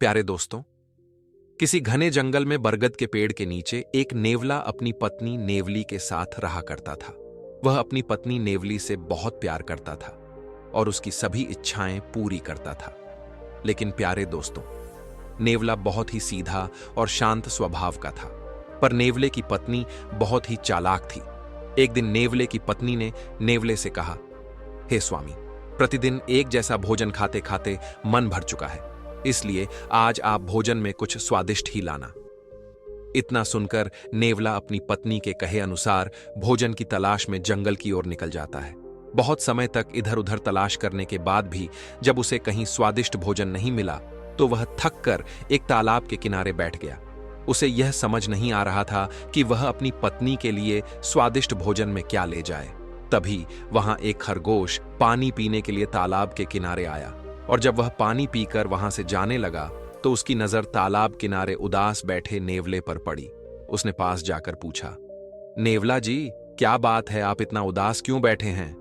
प्यारे दोस्तों, किसी घने जंगल में बरगद के पेड़ के नीचे एक नेवला अपनी पत्नी नेवली के साथ रहा करता था। वह अपनी पत्नी नेवली से बहुत प्यार करता था और उसकी सभी इच्छाएं पूरी करता था। लेकिन प्यारे दोस्तों, नेवला बहुत ही सीधा और शांत स्वभाव का था, पर नेवले की पत्नी बहुत ही चालाक थी। एक दिन नेवले की पत्नी ने नेवले से कहा, हे स्वामी, प्रतिदिन एक जैसा भोजन खाते खाते मन भर चुका है, इसलिए आज आप भोजन में कुछ स्वादिष्ट ही लाना। इतना सुनकर नेवला अपनी पत्नी के कहे अनुसार भोजन की तलाश में जंगल की ओर निकल जाता है। बहुत समय तक इधर उधर तलाश करने के बाद भी जब उसे कहीं स्वादिष्ट भोजन नहीं मिला तो वह थक कर एक तालाब के किनारे बैठ गया। उसे यह समझ नहीं आ रहा था कि वह अपनी पत्नी के लिए स्वादिष्ट भोजन में क्या ले जाए। तभी वहां एक खरगोश पानी पीने के लिए तालाब के किनारे आया, और जब वह पानी पीकर वहां से जाने लगा तो उसकी नजर तालाब किनारे उदास बैठे नेवले पर पड़ी। उसने पास जाकर पूछा, नेवला जी, क्या बात है, आप इतना उदास क्यों बैठे हैं?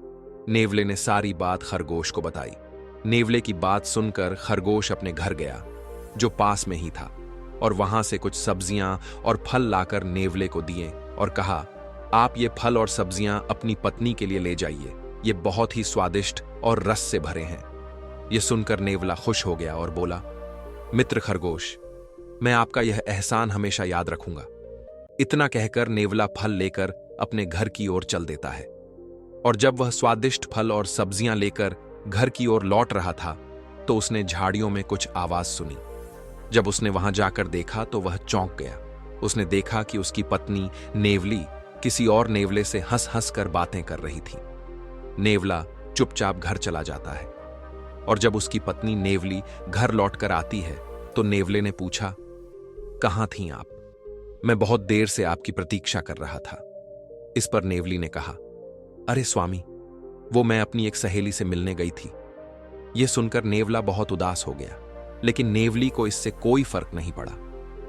नेवले ने सारी बात खरगोश को बताई। नेवले की बात सुनकर खरगोश अपने घर गया, जो पास में ही था, और वहां से कुछ सब्जियां और फल लाकर नेवले को दिए और कहा, आप ये फल और सब्जियां अपनी पत्नी के लिए ले जाइए, ये बहुत ही स्वादिष्ट और रस से भरे हैं। यह सुनकर नेवला खुश हो गया और बोला, मित्र खरगोश, मैं आपका यह एहसान हमेशा याद रखूंगा। इतना कहकर नेवला फल लेकर अपने घर की ओर चल देता है, और जब वह स्वादिष्ट फल और सब्जियां लेकर घर की ओर लौट रहा था तो उसने झाड़ियों में कुछ आवाज सुनी। जब उसने वहां जाकर देखा तो वह चौंक गया। उसने देखा कि उसकी पत्नी नेवली किसी और नेवले से हंस हंस कर बातें कर रही थी। नेवला चुपचाप घर चला जाता है, और जब उसकी पत्नी नेवली घर लौटकर आती है तो नेवले ने पूछा, कहां थीं आप? मैं बहुत देर से आपकी प्रतीक्षा कर रहा था। इस पर नेवली ने कहा, अरे स्वामी, वो मैं अपनी एक सहेली से मिलने गई थी। यह सुनकर नेवला बहुत उदास हो गया, लेकिन नेवली को इससे कोई फर्क नहीं पड़ा,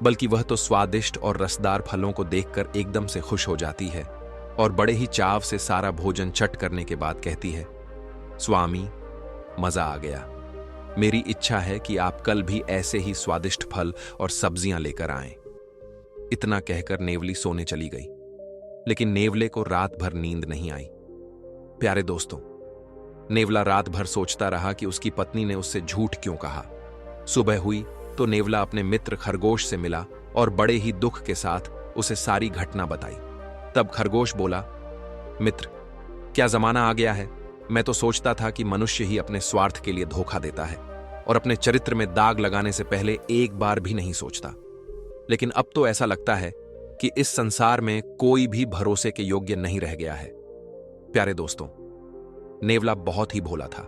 बल्कि वह तो स्वादिष्ट और रसदार फलों को देखकर एकदम से खुश हो जाती है और बड़े ही चाव से सारा भोजन चट करने के बाद कहती है, स्वामी, मजा आ गया। मेरी इच्छा है कि आप कल भी ऐसे ही स्वादिष्ट फल और सब्जियां लेकर आएं। इतना कहकर नेवली सोने चली गई, लेकिन नेवले को रात भर नींद नहीं आई। प्यारे दोस्तों, नेवला रात भर सोचता रहा कि उसकी पत्नी ने उससे झूठ क्यों कहा। सुबह हुई तो नेवला अपने मित्र खरगोश से मिला और बड़े ही दुख के साथ उसे सारी घटना बताई। तब खरगोश बोला, मित्र, क्या जमाना आ गया है। मैं तो सोचता था कि मनुष्य ही अपने स्वार्थ के लिए धोखा देता है और अपने चरित्र में दाग लगाने से पहले एक बार भी नहीं सोचता, लेकिन अब तो ऐसा लगता है कि इस संसार में कोई भी भरोसे के योग्य नहीं रह गया है। प्यारे दोस्तों, नेवला बहुत ही भोला था।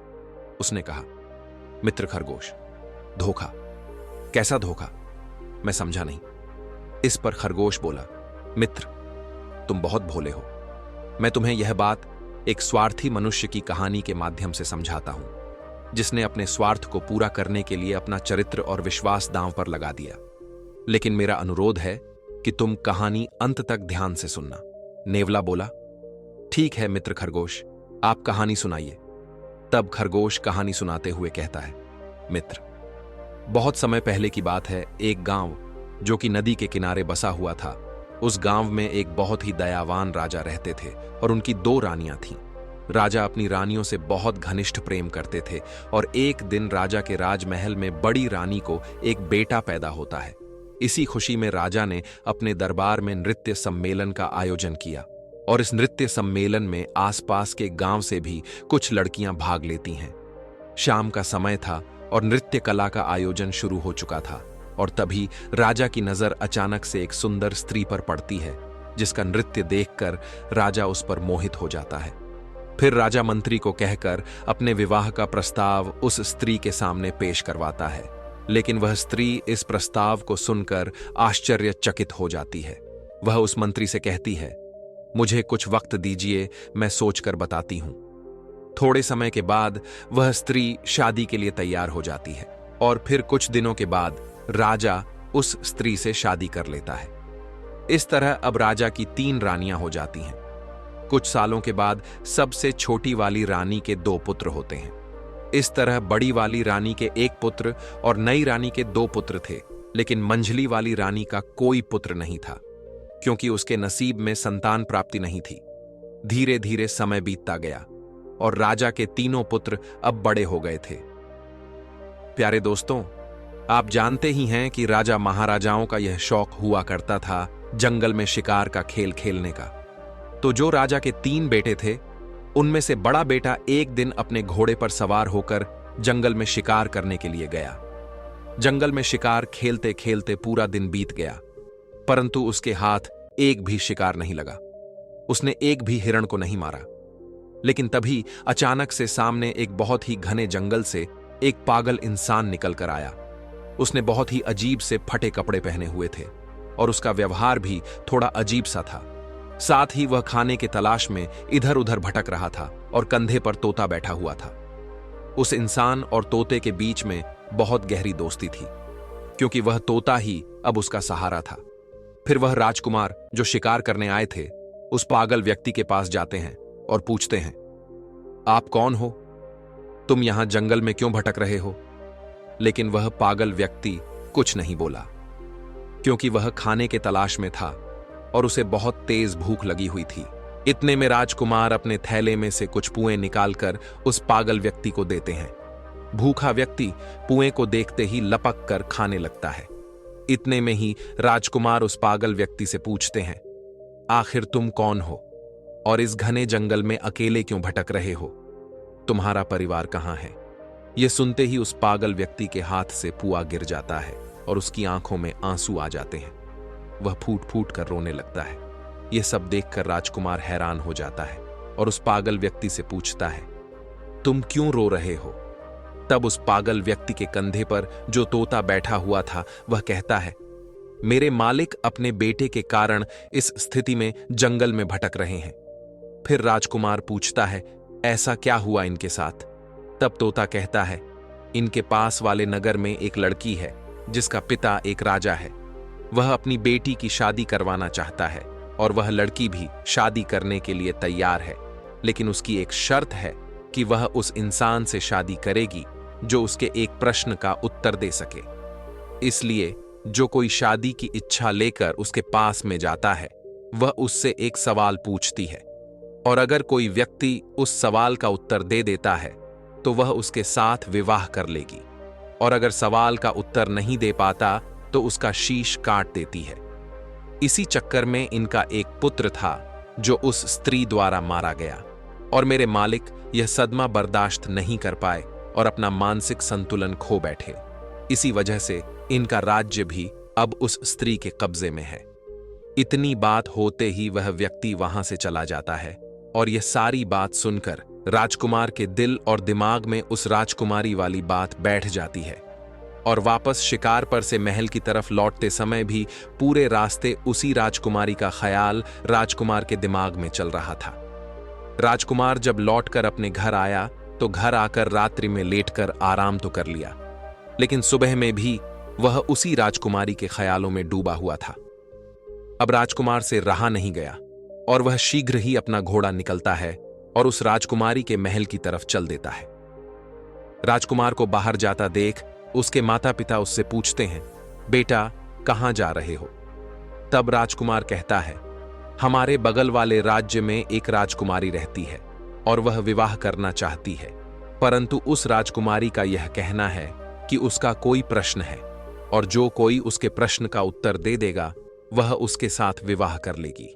उसने कहा, मित्र खरगोश, धोखा? कैसा धोखा? मैं समझा नहीं। इस पर खरगोश बोला, मित्र, तुम बहुत भोले हो। मैं तुम्हें यह बात एक स्वार्थी मनुष्य की कहानी के माध्यम से समझाता हूं, जिसने अपने स्वार्थ को पूरा करने के लिए अपना चरित्र और विश्वास दांव पर लगा दिया। लेकिन मेरा अनुरोध है कि तुम कहानी अंत तक ध्यान से सुनना। नेवला बोला, ठीक है मित्र खरगोश, आप कहानी सुनाइए। तब खरगोश कहानी सुनाते हुए कहता है, मित्र, बहुत समय पहले की बात है। एक गांव जो कि नदी के किनारे बसा हुआ था, उस गांव में एक बहुत ही दयावान राजा रहते थे और उनकी 2 रानियां थीं। राजा अपनी रानियों से बहुत घनिष्ठ प्रेम करते थे, और एक दिन राजा के राजमहल में बड़ी रानी को एक बेटा पैदा होता है। इसी खुशी में राजा ने अपने दरबार में नृत्य सम्मेलन का आयोजन किया, और इस नृत्य सम्मेलन में आसपास के गांव से भी कुछ लड़कियां भाग लेती हैं। शाम का समय था और नृत्य कला का आयोजन शुरू हो चुका था, और तभी राजा की नजर अचानक से एक सुंदर स्त्री पर पड़ती है, जिसका नृत्य देखकर राजा उस पर मोहित हो जाता है। फिर राजा मंत्री को कहकर अपने विवाह का प्रस्ताव उस स्त्री के सामने पेश करवाता है, लेकिन वह स्त्री इस प्रस्ताव को सुनकर आश्चर्यचकित हो जाती है। वह उस मंत्री से कहती है, मुझे कुछ वक्त दीजिए, मैं सोचकर बताती हूं। थोड़े समय के बाद वह स्त्री शादी के लिए तैयार हो जाती है, और फिर कुछ दिनों के बाद राजा उस स्त्री से शादी कर लेता है। इस तरह अब राजा की 3 रानियां हो जाती हैं। कुछ सालों के बाद सबसे छोटी वाली रानी के 2 पुत्र होते हैं। इस तरह बड़ी वाली रानी के एक पुत्र और नई रानी के 2 पुत्र थे, लेकिन मंझली वाली रानी का कोई पुत्र नहीं था, क्योंकि उसके नसीब में संतान प्राप्ति नहीं थी। धीरे धीरे समय बीतता गया और राजा के तीनों पुत्र अब बड़े हो गए थे। प्यारे दोस्तों, आप जानते ही हैं कि राजा महाराजाओं का यह शौक हुआ करता था जंगल में शिकार का खेल खेलने का। तो जो राजा के 3 बेटे थे, उनमें से बड़ा बेटा एक दिन अपने घोड़े पर सवार होकर जंगल में शिकार करने के लिए गया। जंगल में शिकार खेलते खेलते पूरा दिन बीत गया, परंतु उसके हाथ एक भी शिकार नहीं लगा। उसने एक भी हिरण को नहीं मारा। लेकिन तभी अचानक से सामने एक बहुत ही घने जंगल से एक पागल इंसान निकल कर आया। उसने बहुत ही अजीब से फटे कपड़े पहने हुए थे और उसका व्यवहार भी थोड़ा अजीब सा था। साथ ही वह खाने के तलाश में इधर उधर भटक रहा था और कंधे पर तोता बैठा हुआ था। उस इंसान और तोते के बीच में बहुत गहरी दोस्ती थी, क्योंकि वह तोता ही अब उसका सहारा था। फिर वह राजकुमार जो शिकार करने आए थे, उस पागल व्यक्ति के पास जाते हैं और पूछते हैं, आप कौन हो? तुम यहां जंगल में क्यों भटक रहे हो? लेकिन वह पागल व्यक्ति कुछ नहीं बोला, क्योंकि वह खाने के तलाश में था और उसे बहुत तेज भूख लगी हुई थी। इतने में राजकुमार अपने थैले में से कुछ पुएं निकालकर उस पागल व्यक्ति को देते हैं। भूखा व्यक्ति पुएं को देखते ही लपक कर खाने लगता है। इतने में ही राजकुमार उस पागल व्यक्ति से पूछते हैं, आखिर तुम कौन हो और इस घने जंगल में अकेले क्यों भटक रहे हो? तुम्हारा परिवार कहां है? यह सुनते ही उस पागल व्यक्ति के हाथ से पुआ गिर जाता है और उसकी आंखों में आंसू आ जाते हैं। वह फूट फूट कर रोने लगता है। यह सब देखकर राजकुमार हैरान हो जाता है और उस पागल व्यक्ति से पूछता है, तुम क्यों रो रहे हो? तब उस पागल व्यक्ति के कंधे पर जो तोता बैठा हुआ था, वह कहता है, मेरे मालिक अपने बेटे के कारण इस स्थिति में जंगल में भटक रहे हैं। फिर राजकुमार पूछता है, ऐसा क्या हुआ इनके साथ? तब तोता कहता है, इनके पास वाले नगर में एक लड़की है जिसका पिता एक राजा है। वह अपनी बेटी की शादी करवाना चाहता है और वह लड़की भी शादी करने के लिए तैयार है, लेकिन उसकी एक शर्त है कि वह उस इंसान से शादी करेगी जो उसके एक प्रश्न का उत्तर दे सके। इसलिए जो कोई शादी की इच्छा लेकर उसके पास में जाता है, वह उससे एक सवाल पूछती है, और अगर कोई व्यक्ति उस सवाल का उत्तर दे देता है तो वह उसके साथ विवाह कर लेगी, और अगर सवाल का उत्तर नहीं दे पाता तो उसका शीश काट देती है। इसी चक्कर में इनका एक पुत्र था जो उस स्त्री द्वारा मारा गया, और मेरे मालिक यह सदमा बर्दाश्त नहीं कर पाए और अपना मानसिक संतुलन खो बैठे। इसी वजह से इनका राज्य भी अब उस स्त्री के कब्जे में है। इतनी बात होते ही वह व्यक्ति वहां से चला जाता है, और यह सारी बात सुनकर राजकुमार के दिल और दिमाग में उस राजकुमारी वाली बात बैठ जाती है, और वापस शिकार पर से महल की तरफ लौटते समय भी पूरे रास्ते उसी राजकुमारी का ख्याल राजकुमार के दिमाग में चल रहा था। राजकुमार जब लौटकर अपने घर आया तो घर आकर रात्रि में लेटकर आराम तो कर लिया, लेकिन सुबह में भी वह उसी राजकुमारी के ख्यालों में डूबा हुआ था। अब राजकुमार से रहा नहीं गया और वह शीघ्र ही अपना घोड़ा निकलता है और उस राजकुमारी के महल की तरफ चल देता है। राजकुमार को बाहर जाता देख उसके माता पिता उससे पूछते हैं, बेटा कहां जा रहे हो? तब राजकुमार कहता है, हमारे बगल वाले राज्य में एक राजकुमारी रहती है और वह विवाह करना चाहती है, परंतु उस राजकुमारी का यह कहना है कि उसका कोई प्रश्न है और जो कोई उसके प्रश्न का उत्तर दे देगा वह उसके साथ विवाह कर लेगी,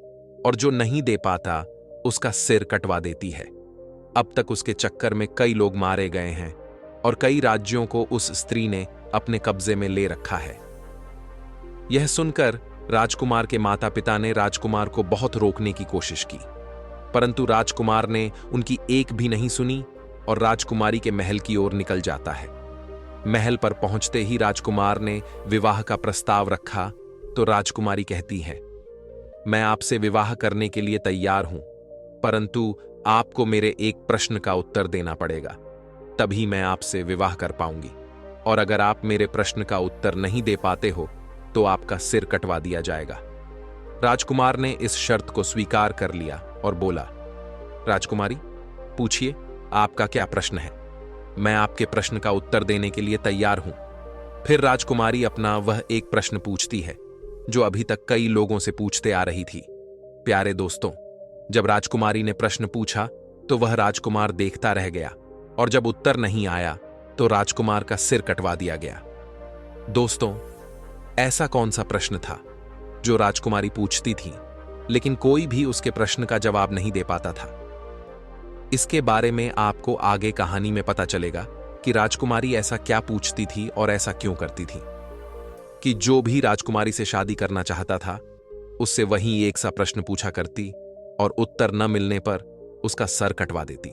और जो नहीं दे पाता उसका सिर कटवा देती है। अब तक उसके चक्कर में कई लोग मारे गए हैं और कई राज्यों को उस स्त्री ने अपने कब्जे में ले रखा है। यह सुनकर राजकुमार के माता पिता ने राजकुमार को बहुत रोकने की कोशिश की, परंतु राजकुमार ने उनकी एक भी नहीं सुनी और राजकुमारी के महल की ओर निकल जाता है। महल पर पहुंचते ही राजकुमार ने विवाह का प्रस्ताव रखा तो राजकुमारी कहती है, मैं आपसे विवाह करने के लिए तैयार हूं, परंतु आपको मेरे एक प्रश्न का उत्तर देना पड़ेगा, तभी मैं आपसे विवाह कर पाऊंगी, और अगर आप मेरे प्रश्न का उत्तर नहीं दे पाते हो तो आपका सिर कटवा दिया जाएगा। राजकुमार ने इस शर्त को स्वीकार कर लिया और बोला, राजकुमारी पूछिए आपका क्या प्रश्न है? मैं आपके प्रश्न का उत्तर देने के लिए तैयार हूं। फिर राजकुमारी अपना वह एक प्रश्न पूछती है जो अभी तक कई लोगों से पूछते आ रही थी। प्यारे दोस्तों, जब राजकुमारी ने प्रश्न पूछा तो वह राजकुमार देखता रह गया, और जब उत्तर नहीं आया तो राजकुमार का सिर कटवा दिया गया। दोस्तों, ऐसा कौन सा प्रश्न था जो राजकुमारी पूछती थी लेकिन कोई भी उसके प्रश्न का जवाब नहीं दे पाता था? इसके बारे में आपको आगे कहानी में पता चलेगा कि राजकुमारी ऐसा क्या पूछती थी और ऐसा क्यों करती थी कि जो भी राजकुमारी से शादी करना चाहता था उससे वही एक सा प्रश्न पूछा करती और उत्तर न मिलने पर उसका सर कटवा देती।